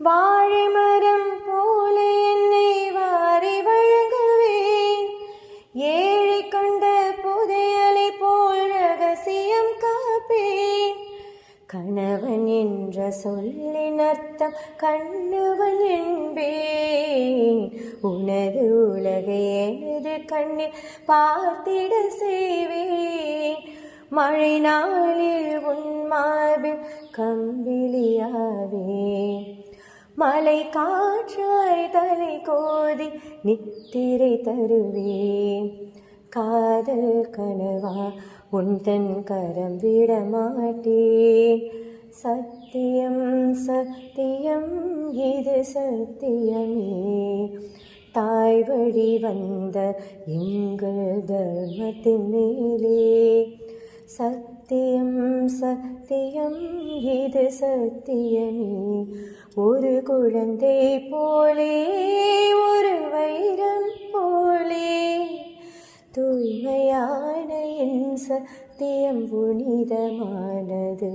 வாழைமரம் போல என்னை வாரி வழங்குவேன். ஏழை கொண்ட புதையலை போல் ரகசியம் காப்பேன். கணவன் என்ற சொல்லின் அர்த்தம் கண்ணுவன் என்பேன். உனது உலகை எனது கண்ணில் பார்த்திட செய்வேன். மழை நாளில் உன் மார்பில் கம்பிலியாவேன். மலை காற்றாய் தலை கோதி நித்திரை தருவேன். காதல் கனவா உன் தன் கரம் விட மாட்டேன். சத்தியம் சத்தியம் இது சத்தியமே. தாய் வழி வந்த எங்கள் தர்மத்தின் மேலே. சத்தியம் சத்தியம் இது சத்தியமே. ஒரு குழந்தை போலே ஒரு வைரம் போலே தூய்மையான என் சத்தியம் புனிதமானது.